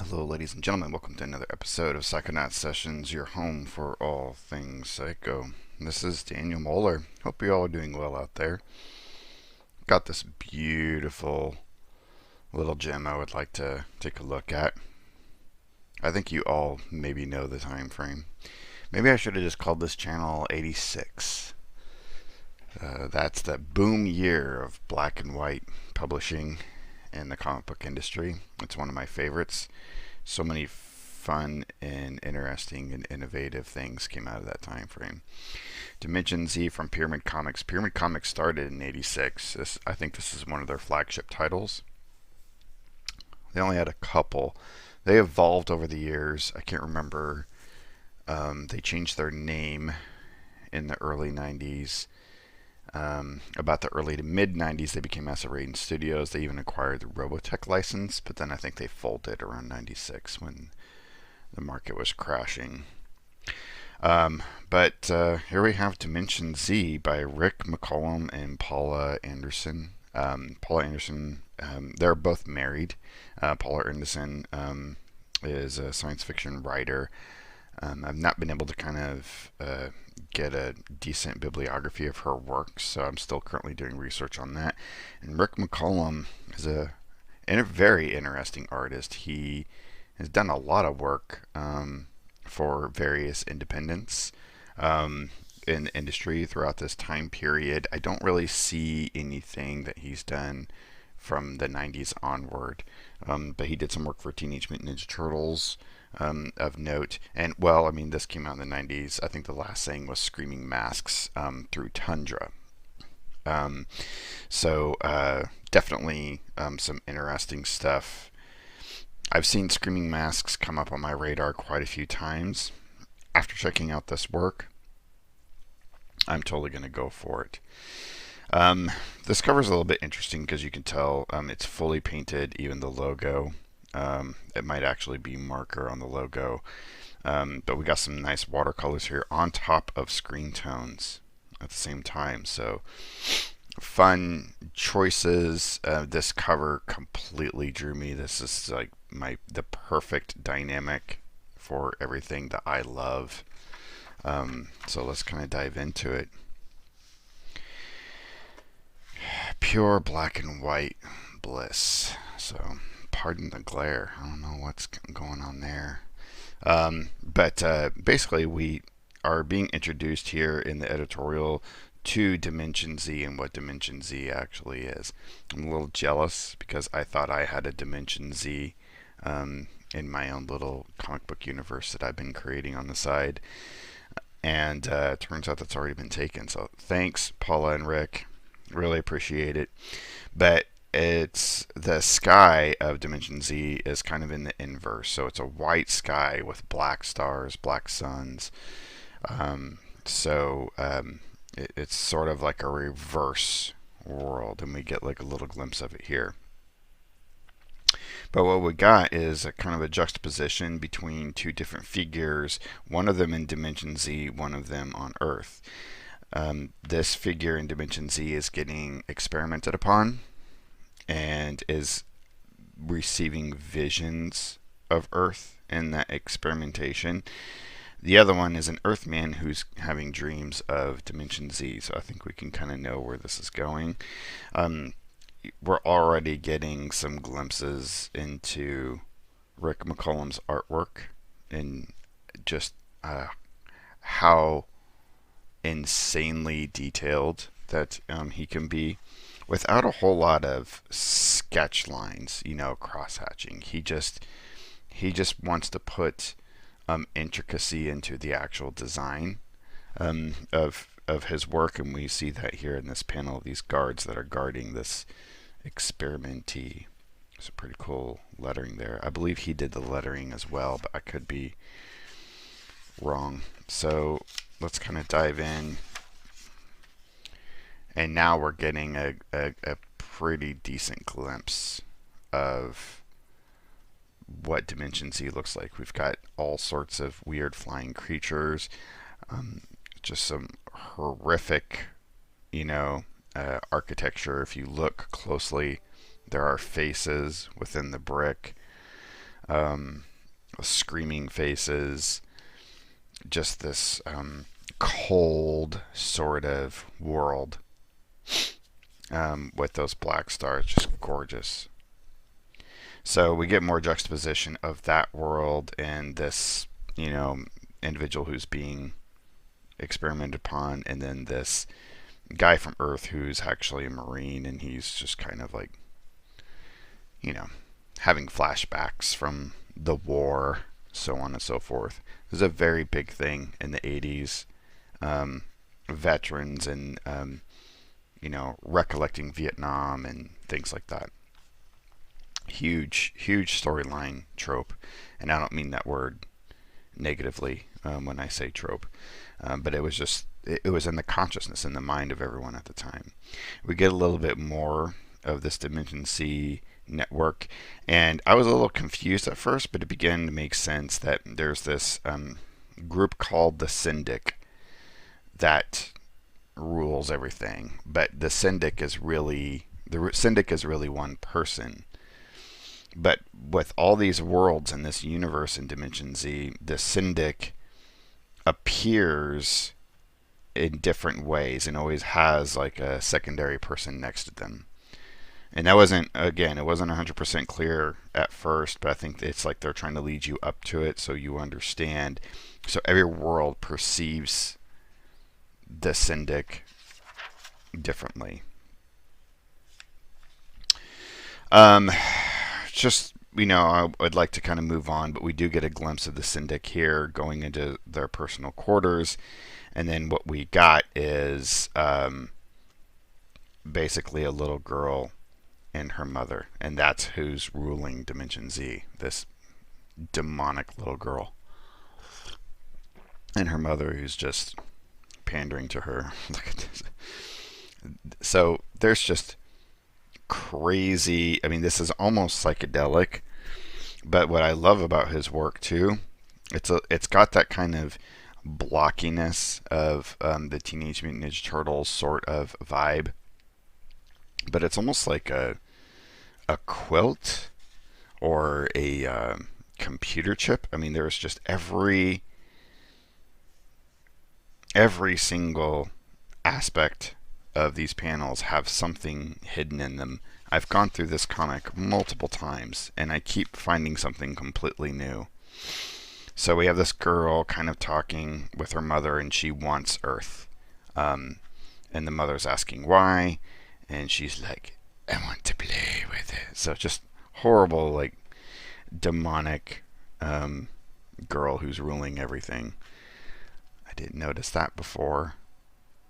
Hello, ladies and gentlemen. Welcome to another episode of Psychonaut Sessions, your home for all things psycho. This is Daniel Moeller. Hope you all are doing well out there. Got this beautiful little gem I would like to take a look at. I think you all maybe know the time frame. Maybe I should have just called this channel 86. That's the boom year of black and white publishing in the comic book industry. It's one of my favorites. So many fun and interesting and innovative things came out of that time frame. Dimension Z from Pyramid Comics. Pyramid Comics started in '86. I think this is one of their flagship titles. They only had a couple. They evolved over the years. I can't remember. They changed their name in the early '90s. About the early to mid 90s, they became Massive Raiden Studios. They even acquired the Robotech license, but then I think they folded around 96 when the market was crashing. But here we have Dimension Z by Rick McCollum and Paula Anderson. Paula Anderson, they're both married. Paula Anderson is a science fiction writer. I've not been able to kind of get a decent bibliography of her work, so I'm still currently doing research on that. And Rick McCollum is a very interesting artist. He has done a lot of work for various independents in the industry throughout this time period. I don't really see anything that he's done from the 90s onward, but he did some work for Teenage Mutant Ninja Turtles. Of note. And, well, I mean, this came out in the 90s. I think the last thing was Screaming Masks through Tundra. So definitely some interesting stuff. I've seen Screaming Masks come up on my radar quite a few times. After checking out this work, I'm totally going to go for it. This cover is a little bit interesting because you can tell it's fully painted, even the logo. It might actually be marker on the logo. But we got some nice watercolors here on top of screen tones at the same time. So fun choices. This cover completely drew me. This is like the perfect dynamic for everything that I love. So let's kind of dive into it. Pure black and white bliss. So pardon the glare. I don't know what's going on there. But basically, we are being introduced here in the editorial to Dimension Z and what Dimension Z actually is. I'm a little jealous because I thought I had a Dimension Z in my own little comic book universe that I've been creating on the side. And it turns out that's already been taken. So thanks, Paula and Rick. Really appreciate it. But it's the sky of Dimension Z is kind of in the inverse. So it's a white sky with black stars, black suns. It's sort of like a reverse world, and we get like a little glimpse of it here. But what we got is a kind of a juxtaposition between two different figures, one of them in Dimension Z, one of them on Earth. This figure in Dimension Z is getting experimented upon and is receiving visions of Earth in that experimentation. The other one is an Earthman who's having dreams of Dimension Z, so I think we can kind of know where this is going. We're already getting some glimpses into Rick McCollum's artwork and just how insanely detailed that he can be without a whole lot of sketch lines, cross-hatching. He just wants to put intricacy into the actual design of his work, and we see that here in this panel. These guards that are guarding this experimentee. It's a pretty cool lettering there. I believe he did the lettering as well, but I could be wrong. So let's kind of dive in. And now we're getting a pretty decent glimpse of what Dimension Z looks like. We've got all sorts of weird flying creatures, just some horrific, architecture. If you look closely, there are faces within the brick. screaming faces, just this cold sort of world with those black stars, just gorgeous. So we get more juxtaposition of that world and this, individual who's being experimented upon, and then this guy from Earth who's actually a Marine, and he's just kind of like, having flashbacks from the war, so on and so forth. This is a very big thing in the 80s. Veterans and, recollecting Vietnam and things like that. Huge, huge storyline trope. And I don't mean that word negatively when I say trope. But it was just, it was in the consciousness, in the mind of everyone at the time. We get a little bit more of this Dimension C network, and I was a little confused at first, but it began to make sense that there's this group called the Syndic that rules everything, but the Syndic is really one person. But with all these worlds in this universe in Dimension Z, the Syndic appears in different ways and always has like a secondary person next to them. And that wasn't, again, it wasn't 100% clear at first, but I think it's like they're trying to lead you up to it so you understand. So every world perceives the Syndic differently. Just, I would like to kind of move on, but we do get a glimpse of the Syndic here going into their personal quarters. And then what we got is basically a little girl and her mother. And that's who's ruling Dimension Z, this demonic little girl. And her mother who's just pandering to her. Look at this. So there's just crazy, this is almost psychedelic, but what I love about his work too, it's got that kind of blockiness of the Teenage Mutant Ninja Turtles sort of vibe, but it's almost like a quilt or a computer chip. There's just every single aspect of these panels have something hidden in them. I've gone through this comic multiple times, and I keep finding something completely new. So we have this girl kind of talking with her mother, and she wants Earth. And the mother's asking why, and she's like, I want to play with it. So just horrible, like, demonic girl who's ruling everything. I didn't notice that before.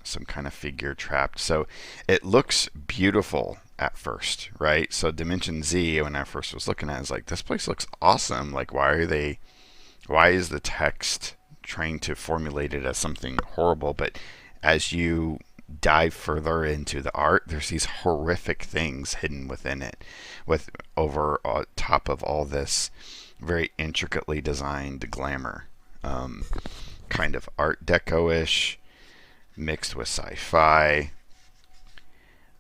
Some kind of figure trapped. So it looks beautiful at first, right? So Dimension Z, when I first was looking at it, I was like, this place looks awesome. Like, why is the text trying to formulate it as something horrible? But as you dive further into the art, there's these horrific things hidden within it, with over top of all this very intricately designed glamour, kind of Art Deco-ish, mixed with sci-fi.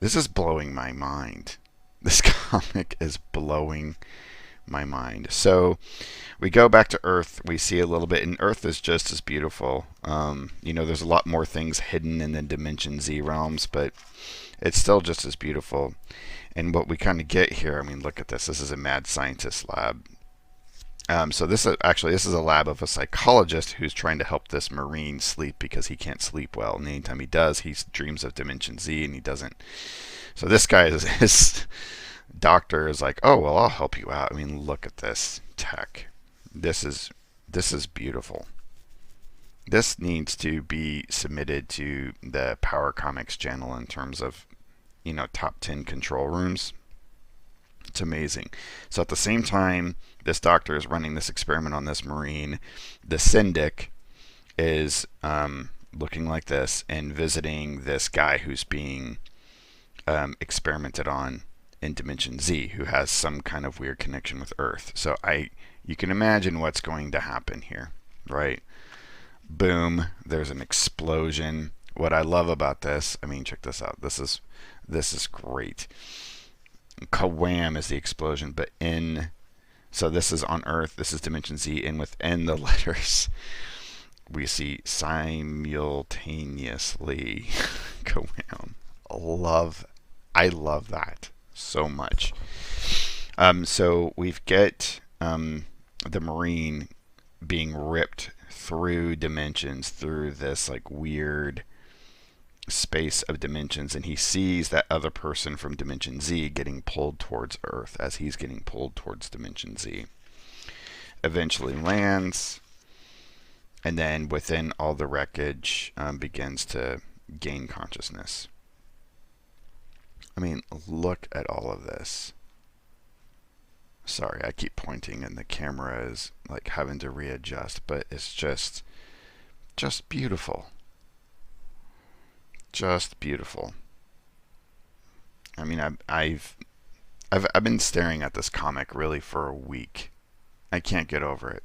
This is blowing my mind. This comic is blowing my mind. So we go back to Earth. We see a little bit, and Earth is just as beautiful. There's a lot more things hidden in the Dimension Z realms, but it's still just as beautiful. And what we kind of get here, look at this. This is a mad scientist lab. So this is a lab of a psychologist who's trying to help this Marine sleep because he can't sleep well. And anytime he does, he dreams of Dimension Z, and he doesn't. So this guy, his doctor is like, oh, well, I'll help you out. Look at this tech. This is beautiful. This needs to be submitted to the Power Comics channel in terms of, top 10 control rooms. It's amazing. So at the same time this doctor is running this experiment on this Marine, the Syndic is looking like this and visiting this guy who's being experimented on in Dimension Z, who has some kind of weird connection with Earth. So you can imagine what's going to happen here, right? Boom, there's an explosion. What I love about this, check this out. This is great. Kawam is the explosion, but So this is on Earth, this is Dimension Z, and within the letters, we see simultaneously go down. I love that so much. So we've got the Marine being ripped through dimensions, through this like weird space of dimensions, and he sees that other person from Dimension Z getting pulled towards Earth as he's getting pulled towards Dimension Z. Eventually lands, and then within all the wreckage begins to gain consciousness. I mean, look at all of this. Sorry, I keep pointing and the camera is like having to readjust, but it's just beautiful. Just beautiful. I mean, I've been staring at this comic really for a week. I can't get over it.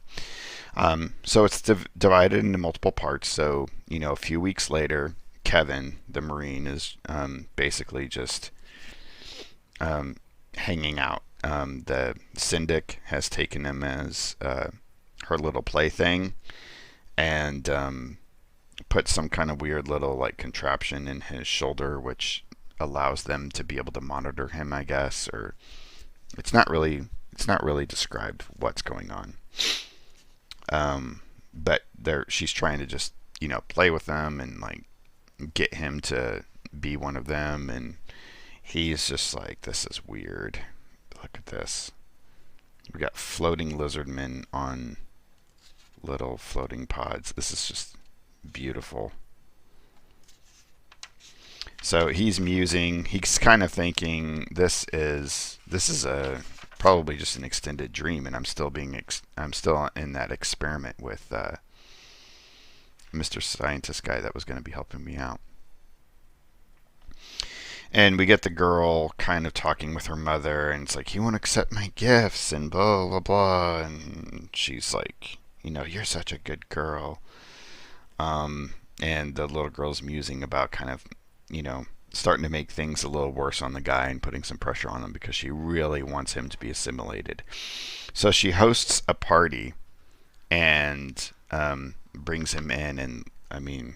So it's divided into multiple parts. So, you know, a few weeks later, Kevin, the Marine, is basically just hanging out. The Syndic has taken him as her little plaything, and put some kind of weird little like contraption in his shoulder, which allows them to be able to monitor him, I guess. Or it's not really described what's going on. But she's trying to just, you know, play with them and like get him to be one of them, and he's just like, this is weird. Look at this. We got floating lizardmen on little floating pods. This is just beautiful. So he's musing. He's kind of thinking this is a probably just an extended dream, and I'm still in that experiment with Mr. Scientist guy that was going to be helping me out. And we get the girl kind of talking with her mother, and it's like, you won't accept my gifts, and blah, blah, blah. And she's like, you know, you're such a good girl. And the little girl's musing about kind of, you know, starting to make things a little worse on the guy and putting some pressure on him because she really wants him to be assimilated. So she hosts a party and brings him in, and I mean,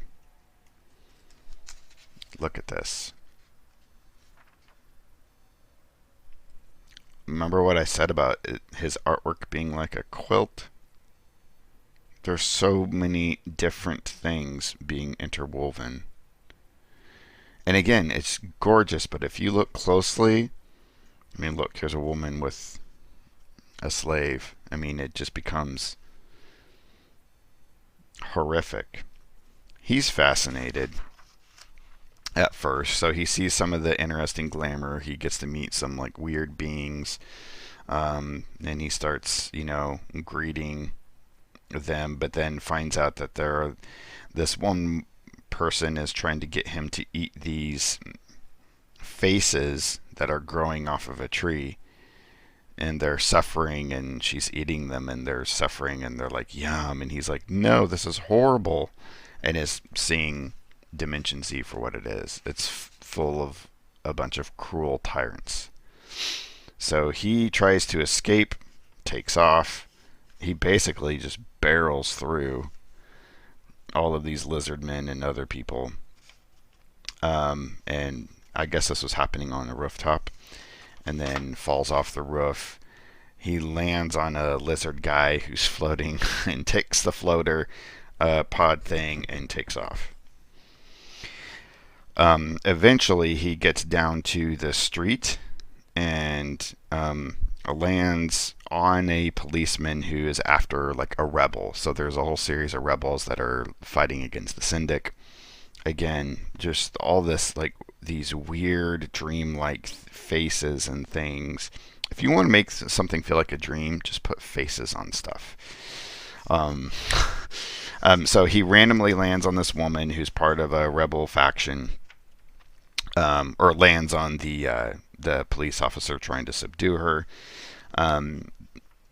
look at this. Remember what I said about his artwork being like a quilt? There's so many different things being interwoven. And again, it's gorgeous, but if you look closely, I mean, look, here's a woman with a slave. I mean, it just becomes horrific. He's fascinated at first, so he sees some of the interesting glamour. He gets to meet some like weird beings, and he starts, you know, greeting them, but then finds out that this one person is trying to get him to eat these faces that are growing off of a tree, and they're suffering, and she's eating them, and they're suffering, and they're like, yum, and he's like, no, this is horrible, and is seeing Dimension Z for what it is. It's full of a bunch of cruel tyrants. So he tries to escape, takes off. He basically just barrels through all of these lizard men and other people. And I guess this was happening on a rooftop, and then falls off the roof. He lands on a lizard guy who's floating and takes the floater pod thing and takes off. Eventually he gets down to the street and lands on a policeman who is after like a rebel. So there's a whole series of rebels that are fighting against the Syndic. Again, just all this, like these weird dream-like faces and things. If you want to make something feel like a dream, just put faces on stuff. So he randomly lands on this woman who's part of a rebel faction, or lands on the police officer trying to subdue her.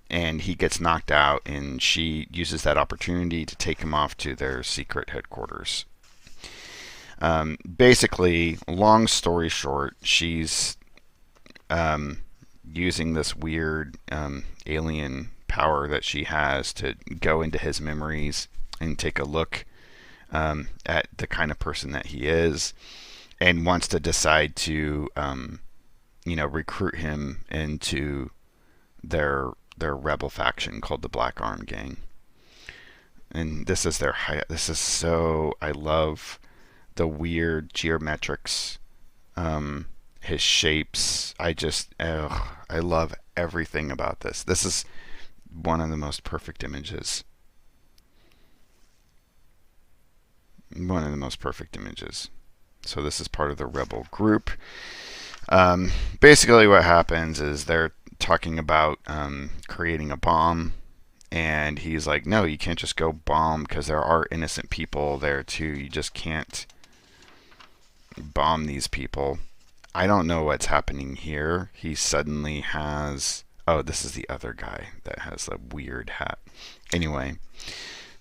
And he gets knocked out, and she uses that opportunity to take him off to their secret headquarters. Basically, long story short, she's using this weird alien power that she has to go into his memories and take a look at the kind of person that he is, and wants to decide to recruit him into their rebel faction called the Black Arm Gang. And this is this is so, I love the weird geometrics, his shapes. I love everything about this. This is one of the most perfect images. One of the most perfect images. So this is part of the rebel group. Basically what happens is they're talking about creating a bomb, and he's like, no, you can't just go bomb, because there are innocent people there too. You just can't bomb these people. I don't know what's happening here. He suddenly has... Oh, this is the other guy that has the weird hat. Anyway,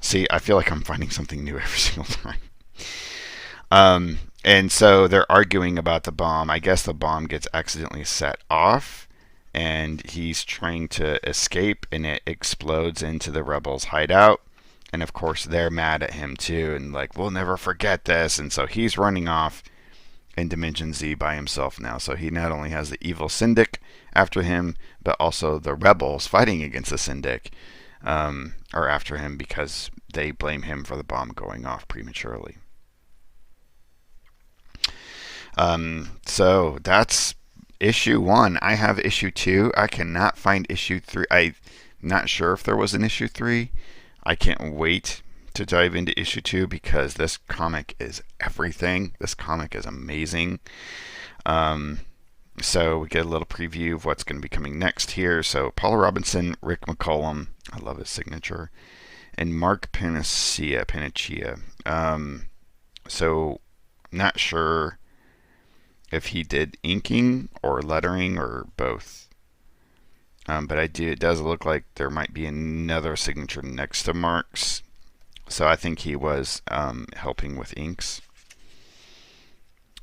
see, I feel like I'm finding something new every single time. And so they're arguing about the bomb. I guess the bomb gets accidentally set off, and he's trying to escape, and it explodes into the rebels' hideout. And of course, they're mad at him too, and like, we'll never forget this. And so he's running off in Dimension Z by himself now. So he not only has the evil Syndic after him, but also the rebels fighting against the Syndic are after him because they blame him for the bomb going off prematurely. So that's issue 1. I have issue 2. I cannot find issue 3. I'm not sure if there was an issue 3. I can't wait to dive into issue 2 because this comic is everything. This comic is amazing. So we get a little preview of what's going to be coming next here. So Paula Robinson, Rick McCollum, I love his signature, and Mark Panaccia. So not sure if he did inking or lettering or both. But it does look like there might be another signature next to Mark's. So I think he was helping with inks.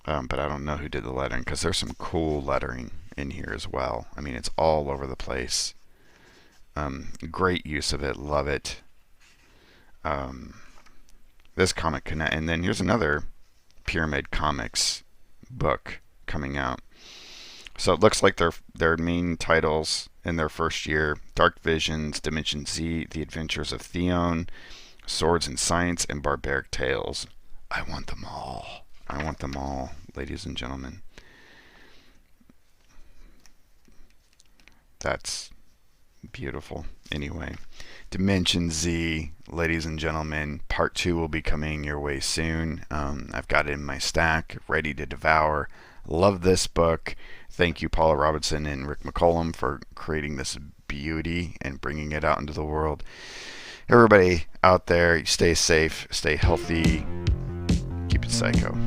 But I don't know who did the lettering, because there's some cool lettering in here as well. I mean, it's all over the place. Great use of it. Love it. This comic connect, and then here's another Pyramid Comics book coming out. So it looks like their main titles in their first year: Dark Visions, Dimension Z, The Adventures of Theon, Swords and Science, and Barbaric Tales. I want them all. I want them all, ladies and gentlemen. That's beautiful. Anyway, Dimension Z, ladies and gentlemen, part 2 will be coming your way soon. I've got it in my stack, ready to devour. Love this book. Thank you, Paula Robinson and Rick McCollum, for creating this beauty and bringing it out into the world. Everybody out there, stay safe, stay healthy, keep it psycho.